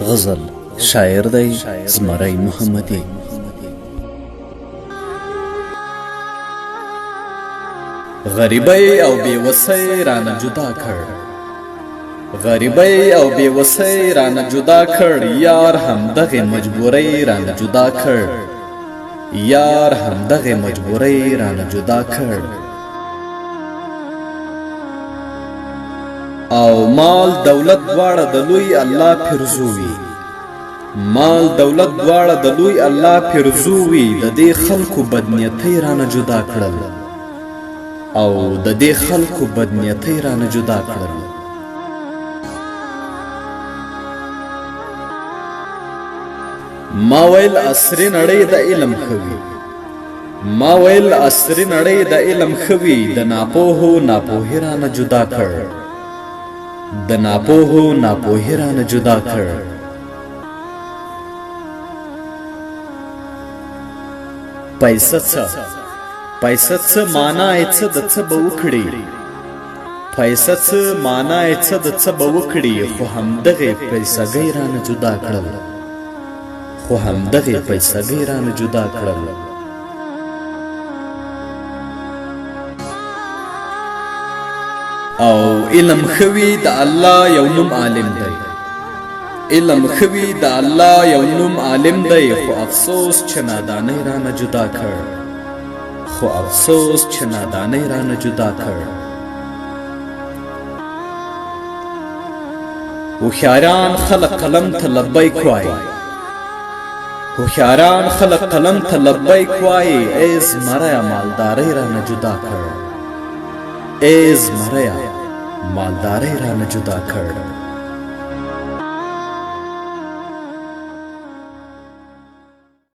غزل شاعر دی زمری محمدی. غریبی او بیوسی رانه جدا کړ، غریبی او بیوسی رانه جدا کړ، یار همدغه مجبوری رانه جدا کړ، یار همدغه مجبوری رانه جدا کړ. او مال دولت دواړه د لوی الله پیرزووي، مال دولت دواړه د لوی الله پیرزووي. د دې خلکو بدنیتۍ رانه جدا کړل، او د دې خلکو بدنیتۍ رانه جدا کړل. ما ویل عصري نړۍ د علم خوي، ما ویل عصري نړۍ د علم خوي. د ناپوهو ناپوهي رانه جدا کړ، د ناپوهو ناپوهي رانه جدا کړ. پیسه څه، پیسه څه معنا یې څه د څه به وکړي، پیسه څه معنا یې څه د څه به وکړي. خو همدغې پیسګۍ رانه جدا کړل، خو همدغې پیسګۍ رانه جدا کړل. او علم خوي د الله یو نوم عالم دی، علم خوي د الله یو نوم عالم دی. خو افسوس چې نادانۍ رانه جدا کړ، خو افسوس چې نادانۍ رانه جدا کړ. هوښیاران خلق قلم ته لبیک وایي، هوښیاران خلق قلم ته لبیک وایي. ای زمریه مالدارۍ رانه جدا کړ، ای زمریه مالدارۍ رانه جدا کړ.